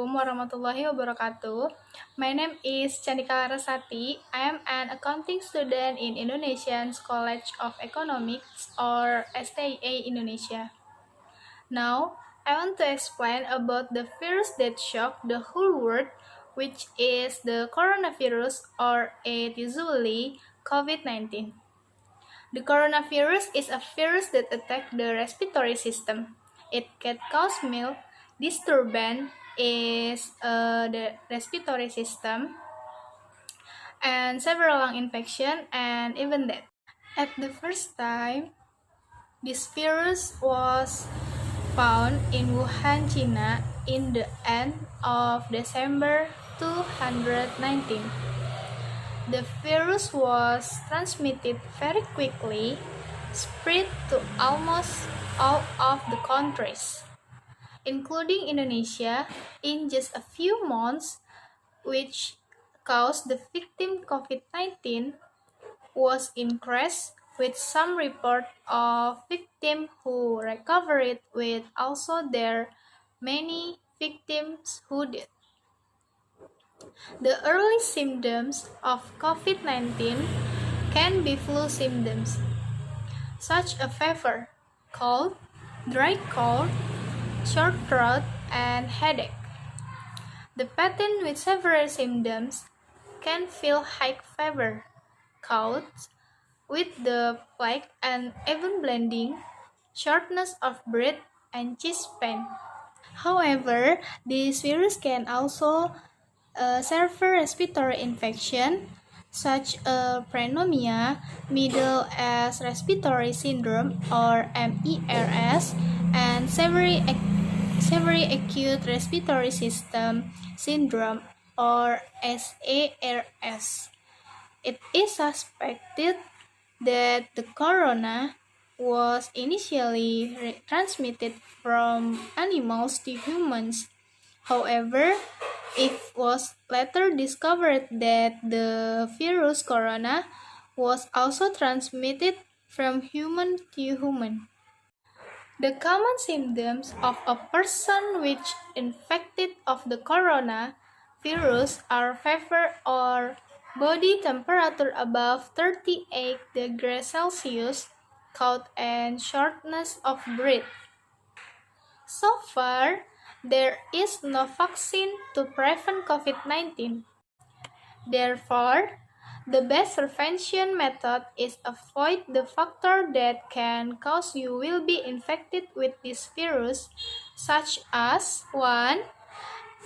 Assalamualaikum warahmatullahi wabarakatuh. My name is Chandika Larasati. I am an accounting student in Indonesian College of Economics or STIA Indonesia. Now, I want to explain about the virus that shocked the whole world, which is the coronavirus or it usually COVID-19. The coronavirus is a virus that attacks the respiratory system. It can cause mild disturbance is the respiratory system and several lung infection and even death. At the first time, this virus was found in Wuhan, China in the end of December 2019. The virus was transmitted very quickly, spread to almost all of the countries, including Indonesia, in just a few months, which caused the victim COVID-19 was increased with some report of victims who recovered with also there many victims who did. The early symptoms of COVID-19 can be flu symptoms, such as fever, cold, dry cough, sore throat, and headache. The patient with severe symptoms can feel high fever, cough, with the plague and even bleeding, shortness of breath, and chest pain. However, this virus can also severe respiratory infection such as pneumonia, middle as respiratory syndrome or MERS, and severe acute respiratory system syndrome or SARS. It is suspected that the corona was initially transmitted from animals to humans. However, it was later discovered that the virus corona was also transmitted from human to human. The common symptoms of a person which infected of the corona virus are fever or body temperature above 38 degrees Celsius, cough and shortness of breath. So far, there is no vaccine to prevent COVID-19. Therefore, the best prevention method is avoid the factor that can cause you will be infected with this virus, such as 1.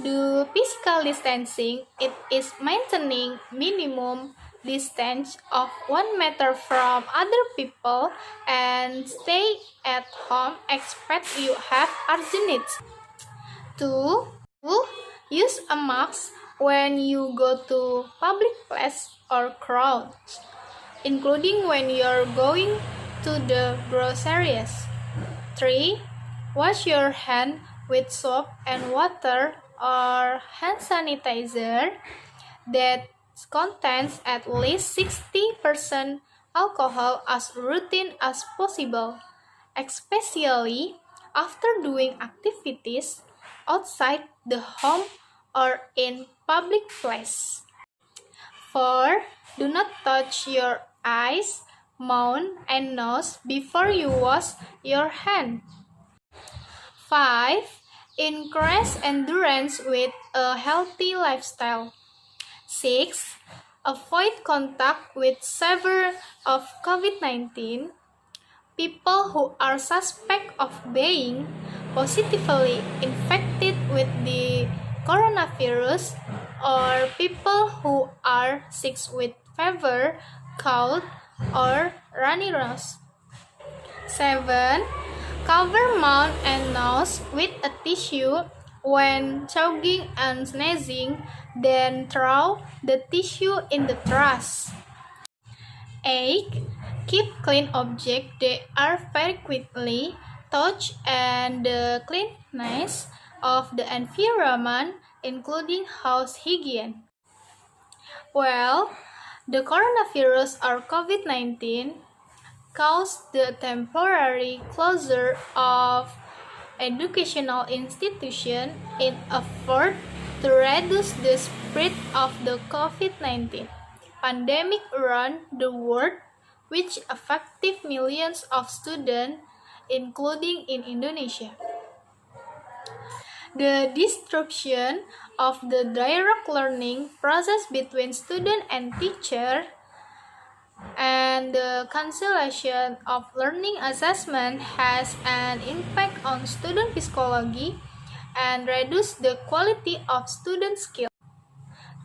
Do physical distancing. It is maintaining minimum distance of 1 meter from other people and stay at home except you have urgent needs. 2. Use a mask when you go to public place or crowds, including when you're going to the groceries. 3. Wash your hand with soap and water or hand sanitizer that contains at least 60% alcohol as routine as possible, especially after doing activities outside the home or in public place. 4. Do not touch your eyes, mouth, and nose before you wash your hand. 5. Increase endurance with a healthy lifestyle. 6. Avoid contact with severe of COVID-19. People who are suspect of being positively infected with the coronavirus or people who are sick with fever, cold, or runny nose. 7. Cover mouth and nose with a tissue when choking and sneezing, then throw the tissue in the trash. 8. Keep clean objects that are very quickly touched and the cleanliness of the environment, including house hygiene. Well, the coronavirus or COVID-19 caused the temporary closure of educational institutions in effort to reduce the spread of the COVID-19 pandemic around the world, which affected millions of students, including in Indonesia. The disruption of the direct learning process between student and teacher and the cancellation of learning assessment has an impact on student psychology and reduce the quality of student skills.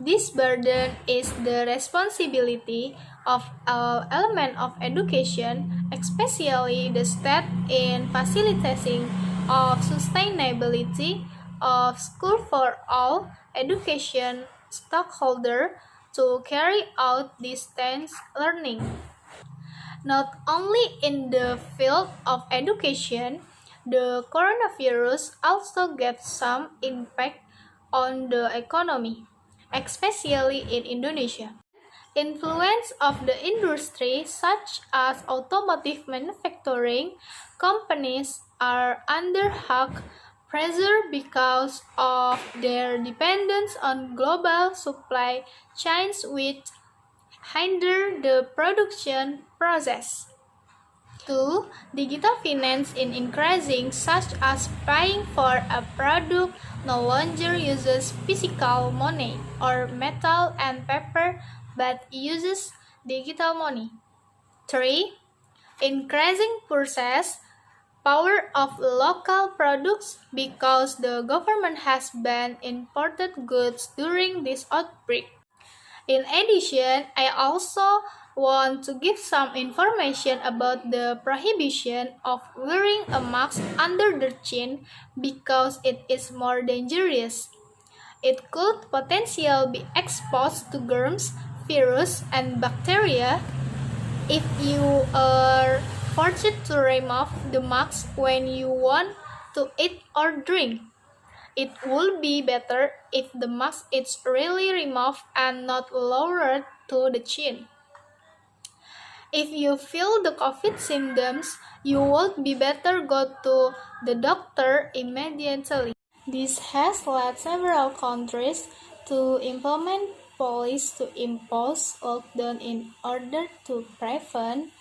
This burden is the responsibility of all elements of education, especially the state, in facilitating of sustainability of school for all education stakeholders to carry out distance learning. Not only in the field of education, the coronavirus also gave some impact on the economy, especially in Indonesia. Influence of the industry such as automotive manufacturing companies are under high pressure because of their dependence on global supply chains which hinder the production process. 2. Digital finance is increasing, such as paying for a product no longer uses physical money or metal and paper but uses digital money. 3. Increasing purchase power of local products because the government has banned imported goods during this outbreak. In addition, I also want to give some information about the prohibition of wearing a mask under the chin because it is more dangerous. It could potentially be exposed to germs, virus, and bacteria if you are forced to remove the mask when you want to eat or drink. It would be better if the mask is really removed and not lowered to the chin. If you feel the COVID symptoms, you would be better go to the doctor immediately. This has led several countries to implement policies to impose lockdown in order to prevent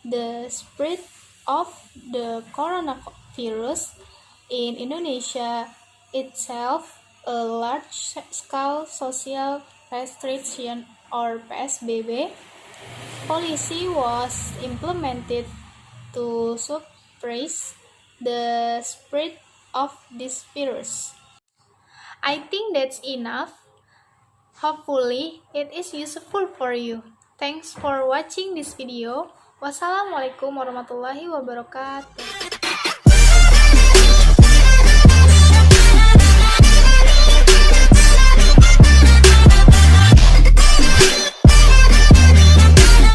the spread of the coronavirus. In Indonesia itself, a large-scale social restriction or PSBB policy was implemented to suppress the spread of this virus. I think that's enough. Hopefully, it is useful for you. Thanks for watching this video. Wassalamualaikum warahmatullahi wabarakatuh.